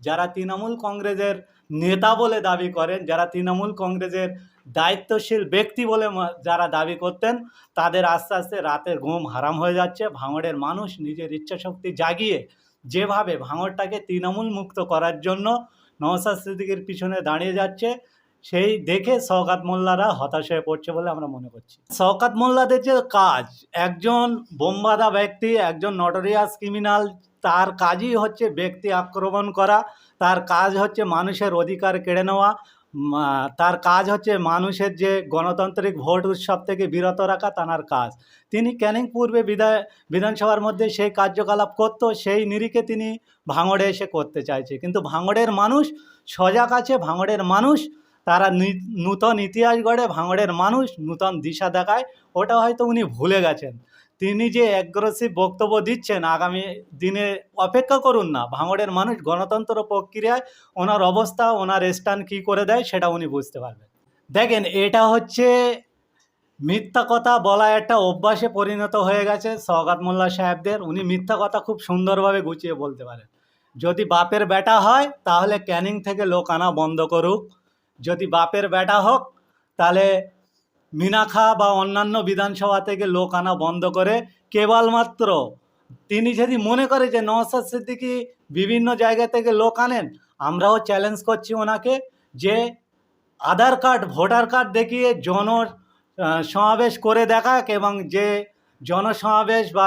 যারা তৃণমূল কংগ্রেসের নেতা বলে দাবি করেন, যারা তৃণমূল কংগ্রেসের দায়িত্বশীল ব্যক্তি বলে যারা দাবি করতেন, তাদের আস্তে আস্তে রাতের ঘুম হারাম হয়ে যাচ্ছে। ভাঙড়ের মানুষ নিজের ইচ্ছাশক্তি জাগিয়ে যেভাবে ভাঙড়টাকে তৃণমূল মুক্ত করার জন্য নওশাদ সিদ্দিকীর পিছনে দাঁড়িয়ে যাচ্ছে, সেই দেখে শওকত মোল্লারা হতাশ হয়ে পড়ছে বলে আমরা মনে করছি। শওকত মোল্লাদের যে কাজ, একজন বোমবাদা ব্যক্তি, একজন নটোরিয়াস ক্রিমিনাল, তার কাজই হচ্ছে ব্যক্তি আক্রমণ করা, তার কাজ হচ্ছে মানুষের অধিকার কেড়ে নেওয়া, তার কাজ হচ্ছে মানুষের যে গণতান্ত্রিক ভোট উৎসব থেকে বিরত রাখা তার কাজ। তিনি ক্যানিং পূর্বে বিধানসভার মধ্যে সেই কার্যকলাপ করত, সেই নিরিখে তিনি ভাঙড়ে এসে করতে চাইছে। কিন্তু ভাঙড়ের মানুষ সজাগ আছে, ভাঙড়ের মানুষ তারা নূতন ইতিহাস গড়ে, ভাঙড়ের মানুষ নূতন দিশা দেখায়। ওটা হয়তো উনি ভুলে গেছেন। তিনি যে অ্যাগ্রেসিভ বক্তব্য দিচ্ছেন, আগামী দিনে অপেক্ষা করুন না, ভাঙড়ের মানুষ গণতন্ত্র প্রক্রিয়ায় ওনার অবস্থা, ওনার স্ট্যান্ড কী করে দেয় সেটা উনি বুঝতে পারবেন। দেখেন, এটা হচ্ছে মিথ্যা কথা বলা একটা অভ্যাসে পরিণত হয়ে গেছে শওকত মোল্লা সাহেবদের। উনি মিথ্যা কথা খুব সুন্দরভাবে গুছিয়ে বলতে পারেন। যদি বাপের বেটা হয় তাহলে ক্যানিং থেকে লোক আনা বন্ধ করুক, যদি বাপের বেটা হোক তাহলে মিনাখা বা অন্যান্য বিধানসভা থেকে লোক আনা বন্ধ করে কেবলমাত্র তিনি যদি মনে করে যে নওশাদ সিদ্দিকী বিভিন্ন জায়গা থেকে লোক আনেন, আমরাও চ্যালেঞ্জ করছি ওনাকে যে আধার কার্ড, ভোটার কার্ড দেখিয়ে সমাবেশ করে দেখাক, এবং যে জনসমাবেশ বা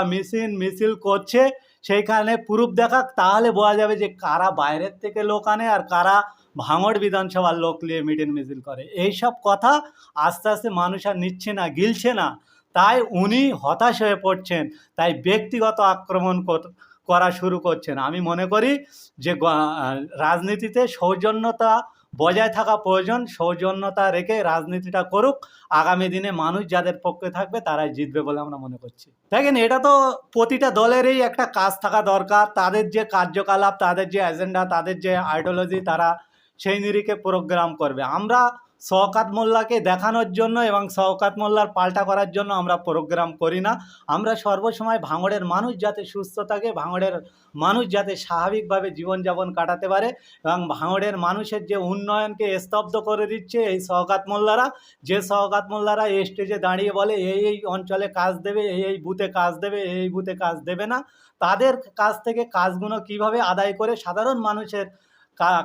মিছিল করছে সেইখানে প্রুফ দেখাক। তাহলে বোঝা যাবে যে কারা বাইরের থেকে লোক আনে আর কারা ভাঙড় বিধানসভার লোক নিয়ে মিটিং মিছিল করে। এইসব কথা আস্তে আস্তে মানুষ আর নিচ্ছে না, গিলছে না, তাই উনি হতাশ হয়ে পড়ছেন, তাই ব্যক্তিগত আক্রমণ করা শুরু করছেন। আমি মনে করি যে রাজনীতিতে সৌজন্যতা বজায় থাকা প্রয়োজন, সৌজন্যতা রেখে রাজনীতিটা করুক। আগামী দিনে মানুষ যাদের পক্ষে থাকবে তারাই জিতবে বলে আমরা মনে করছি। দেখেন, এটা তো প্রতিটা দলেরই একটা কাজ থাকা দরকার, তাদের যে কার্যকলাপ, তাদের যে এজেন্ডা, তাদের যে আইডিওলজি, তারা সেই নিরিখে প্রোগ্রাম করবে। আমরা শওকত মোল্লাকে দেখানোর জন্য এবং শওকত মোল্লার পাল্টা করার জন্য আমরা প্রোগ্রাম করি না। আমরা সর্বসময় ভাঙড়ের মানুষ যাতে সুস্থ থাকে, ভাঙড়ের মানুষ যাতে স্বাভাবিকভাবে জীবনযাপন কাটাতে পারে, এবং ভাঙড়ের মানুষের যে উন্নয়নকে স্তব্ধ করে দিচ্ছে এই শওকত মোল্লারা, যে শওকত মোল্লারা এই স্টেজে দাঁড়িয়ে বলে এই অঞ্চলে কাজ দেবে, এই বুথে কাজ দেবে, এই বুথে কাজ দেবে না, তাদের কাছ থেকে কাজগুলো কিভাবে আদায় করে সাধারণ মানুষের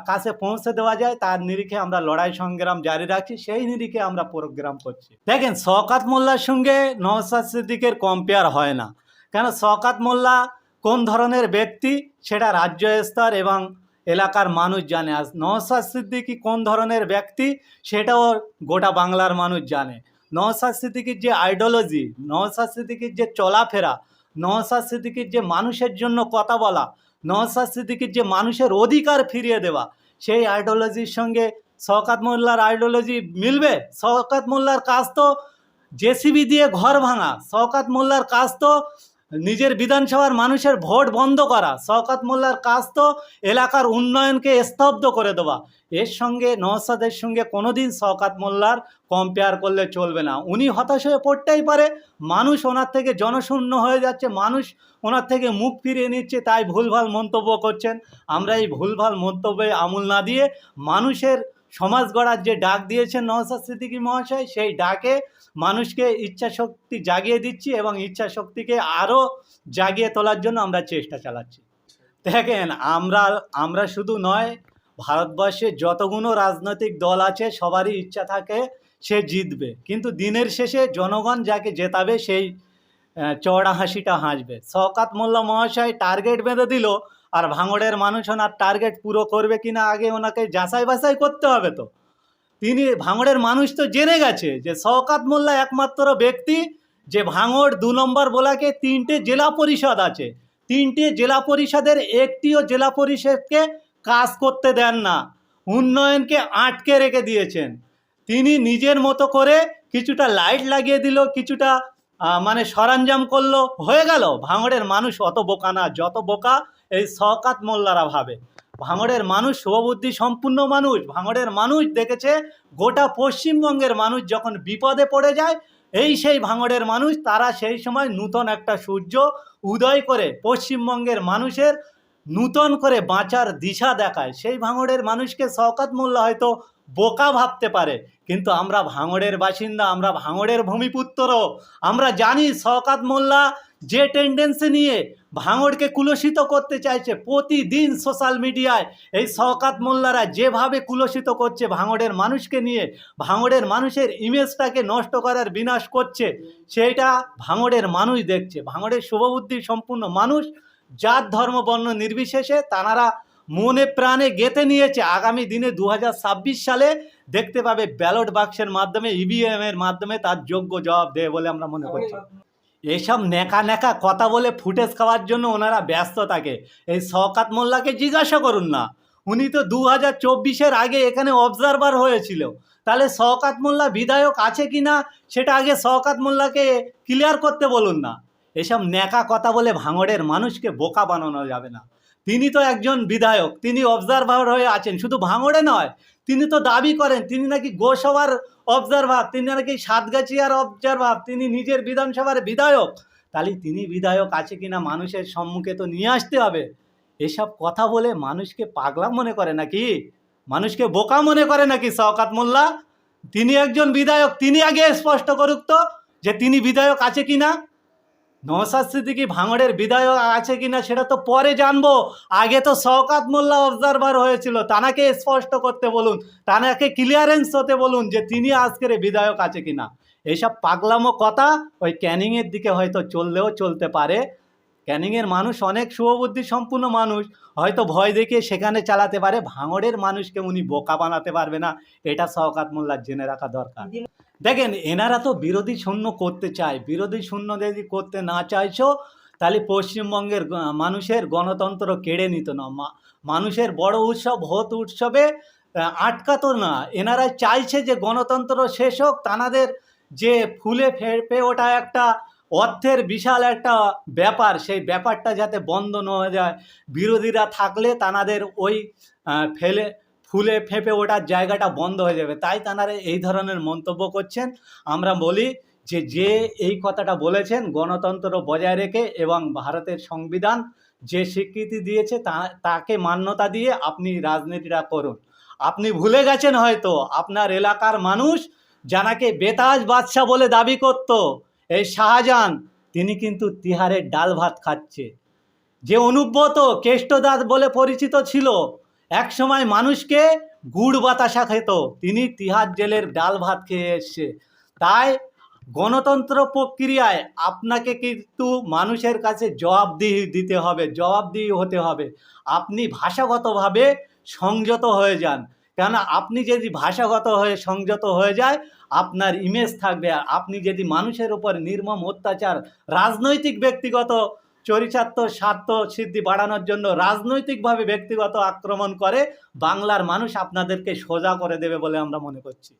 কাছে পৌঁছে দেওয়া যায় তার নিরিখে আমরা লড়াই সংগ্রাম জারি রাখছি, সেই নিরিখে আমরা প্রোগ্রাম করছি। দেখেন, শওকত মোল্লার সঙ্গে নওশাদ সিদ্দিকের কম্পেয়ার হয় না। কেন, শওকত মোল্লা কোন ধরনের ব্যক্তি সেটা রাজ্য স্তর এবং এলাকার মানুষ জানে, আর নওশাদ সিদ্দিকী কোন ধরনের ব্যক্তি সেটাও গোটা বাংলার মানুষ জানে। নওশাদ সিদ্দিকীর যে আইডিওলজি, নওশাদ সিদ্দিকীর যে চলাফেরা, নওশাদ সিদ্দিকীর যে মানুষের জন্য কথা বলা, নওশাদ সিদ্দিকীর যে মানুষের অধিকার ফিরিয়ে দেওয়া, সেই আইডিওলজির সঙ্গে শওকত মোল্লার আইডিওলজি মিলবে? শওকত মোল্লার কাজ তো জেসিবি দিয়ে ঘর ভাঙা, শওকত মোল্লার কাজ তো নিজের বিধানসভার মানুষের ভোট বন্ধ করা, শওকত মোল্লার কাজ তো এলাকার উন্নয়নকে স্তব্ধ করে দেওয়া। এর সঙ্গে নওশাদের সঙ্গে কোনোদিন শওকত মোল্লার কম্পেয়ার করলে চলবে না। উনি হতাশ হয়ে পড়তেই পারে, মানুষ ওনার থেকে জনশূন্য হয়ে যাচ্ছে, মানুষ ওনার থেকে মুখ ফিরিয়ে নিচ্ছে, তাই ভুলভাল মন্তব্য করছেন। আমরা এই ভুলভাল মন্তব্যে আমল না দিয়ে মানুষের সমাজ গড়ার যে ডাক দিয়েছেন নওশাদ সিদ্দিকী মহাশয়, সেই ডাকে মানুষকে ইচ্ছাশক্তি জাগিয়ে দিচ্ছি এবং ইচ্ছাশক্তিকে আরও জাগিয়ে তোলার জন্য আমরা চেষ্টা চালাচ্ছি। দেখেন, আমরা শুধু নয়, ভারতবর্ষে যতগুলো রাজনৈতিক দল আছে সবারই ইচ্ছা থাকে সে জিতবে, কিন্তু দিনের শেষে জনগণ যাকে জেতাবে সেই চওড়া হাসিটা হাসবে। শওকত মোল্লা মহাশয় টার্গেট বেঁধে দিল, আর ভাঙড়ের মানুষ ওনার টার্গেট পুরো করবে কিনা আগে ওনাকে যাচাই বাছাই করতে হবে। তো তিনি, ভাঙড়ের মানুষ তো জেনে গেছে যে শওকত মোল্লা একমাত্র ব্যক্তি যে ভাঙড় 2 নম্বর ব্লকে 3টে জেলা পরিষদ আছে, 3টে জেলা পরিষদের একটিও জেলা পরিষদকে কাজ করতে দেন না, উন্নয়নকে আটকে রেখে দিয়েছেন। তিনি নিজের মতো করে কিছুটা লাইট লাগিয়ে দিল, কিছুটা মানে সরঞ্জাম করলো, হয়ে গেল। ভাঙড়ের মানুষ অত বোকা না, যত বোকা এই শওকত মোল্লারা ভাবে। ভাঙড়ের মানুষ শুভবুদ্ধি সম্পূর্ণ মানুষ। ভাঙড়ের মানুষ দেখেছে গোটা পশ্চিমবঙ্গের মানুষ যখন বিপদে পড়ে যায়, সেই ভাঙড়ের মানুষ, তারা সেই সময় নূতন একটা সূর্য উদয় করে পশ্চিমবঙ্গের মানুষের নূতন করে বাঁচার দিশা দেখায়, সেই ভাঙড়ের মানুষকে শওকত মোল্লা হয়তো বোকা ভাবতে পারে, কিন্তু আমরা ভাঙড়ের বাসিন্দা, আমরা ভাঙড়ের ভূমিপুত্র, আমরা জানি শওকত মোল্লা যে টেন্ডেন্সি নিয়ে ভাঙড়কে কুলসিত করতে চাইছে। প্রতিদিন সোশ্যাল মিডিয়ায় এই শওকত মোল্লারা যেভাবে কুলসিত করছে ভাঙড়ের মানুষকে নিয়ে, ভাঙড়ের মানুষের ইমেজটাকে নষ্ট করার বিনাশ করছে, সেইটা ভাঙড়ের মানুষ দেখছে। ভাঙড়ের শুভবুদ্ধি সম্পূর্ণ মানুষ, জাত ধর্ম বর্ণ নির্বিশেষে তারা মনে প্রাণে গেঁথে নিয়েছে। আগামী দিনে 2026 সালে দেখতে পাবে ব্যালট বাক্সের মাধ্যমে, ইভিএম এর মাধ্যমে তার যোগ্য জবাব দেবে বলে আমরা মনে করছি। এসব ন্যাকা ন্যাকা কথা বলে ফুটেজ খাওয়ার জন্য ওনারা ব্যস্ত থাকে। এই শওকত মোল্লাকে জিজ্ঞাসা করুন না, উনি তো 2024-এর আগে এখানে অবজারভার হয়েছিল। তাহলে শওকত মোল্লা বিধায়ক আছে কি না সেটা আগে শওকত মোল্লাকে ক্লিয়ার করতে বলুন না। এসব ন্যাকা কথা বলে ভাঙড়ের মানুষকে বোকা বানানো যাবে না। তিনি তো একজন বিধায়ক, তিনি অবজারভার হয়ে আছেন, শুধু ভাঙড়ে নয়, তিনি তো দাবি করেন তিনি নাকি গোসভার অবজারভার, তিনি নাকি সাতগাছিয়ার অবজারভার, তিনি নিজের বিধানসভার বিধায়ক। তাহলে তিনি বিধায়ক আছে কিনা মানুষের সম্মুখে তো নিয়ে আসতে হবে। এসব কথা বলে মানুষকে পাগলা মনে করে নাকি, মানুষকে বোকা মনে করে নাকি শওকত মোল্লা? তিনি একজন বিধায়ক, তিনি আগে স্পষ্ট করুক তো যে তিনি বিধায়ক আছে কিনা। নওশাদ সিদ্দিকী ভাঙড়ের বিধায়ক আছে কিনা সেটা তো পরে জানবো, আগে তো শওকত মোল্লা অবজারভার হয়েছিল, তানাকে স্পষ্ট করতে বলুন, তানাকে ক্লিয়ারেন্স হতে বলুন যে তিনি আজকের বিধায়ক আছে কিনা। এইসব পাগলামো কথা ওই ক্যানিংয়ের দিকে হয়তো চললেও চলতে পারে। ক্যানিংয়ের মানুষ অনেক শুভবুদ্ধি সম্পূর্ণ মানুষ, হয়তো ভয় দেখিয়ে সেখানে চালাতে পারে, ভাঙড়ের মানুষকে উনি বোকা বানাতে পারবে না, এটা শওকত মোল্লার জেনে রাখা দরকার। দেখেন, এনারা তো বিরোধী শূন্য করতে চায়, বিরোধী শূন্য যদি করতে না চাইছো তাহলে পশ্চিমবঙ্গের মানুষের গণতন্ত্র কেড়ে নিত না। মানুষের বড় উৎসব ভোট উৎসবে আটকাতো না। এনারা চাইছে যে গণতন্ত্র শেষ হোক, তানাদের যে ফুলে ফেঁপে ওঠা একটা অর্থের বিশাল একটা ব্যাপার, সেই ব্যাপারটা যাতে বন্ধ না হয়ে যায়। বিরোধীরা থাকলে তানাদের ওই ফুলে ফেঁপে ওঠার জায়গাটা বন্ধ হয়ে যাবে, তাই তানারা এই ধরনের মন্তব্য করছেন। আমরা বলি যে এই কথাটা বলেছেন গণতন্ত্র বজায় রেখে এবং ভারতের সংবিধান যে স্বীকৃতি দিয়েছে তাকে মান্যতা দিয়ে আপনি রাজনীতিটা করুন। আপনি ভুলে গেছেন হয়তো আপনার এলাকার মানুষ যাকে বেতাজ বাদশাহ বলে দাবি করত, এই শাহজাহান, তিনি কিন্তু তিহারের ডাল ভাত খাচ্ছে। যে অনুব্রত কেষ্টদাস বলে পরিচিত ছিল, এক সময় মানুষকে গুড় বাতাসা খেত, তিনি তিহার জেলের ডাল ভাত খেয়ে এসছে। তাই গণতন্ত্র প্রক্রিয়ায় আপনাকে কিন্তু মানুষের কাছে জবাবদিহি দিতে হবে, জবাবদিহি হতে হবে। আপনি ভাষাগতভাবে সংযত হয়ে যান, কেননা আপনি যদি ভাষাগত হয়ে সংযত হয়ে যায় আপনার ইমেজ থাকবে। আর আপনি যদি মানুষের উপর নির্মম অত্যাচার, রাজনৈতিক ব্যক্তিগত চরিতার্থ স্বার্থ সিদ্ধি বাড়ানোর জন্য রাজনৈতিকভাবে ব্যক্তিগত আক্রমণ করে, বাংলার মানুষ আপনাদেরকে সোজা করে দেবে বলে আমরা মনে করছি।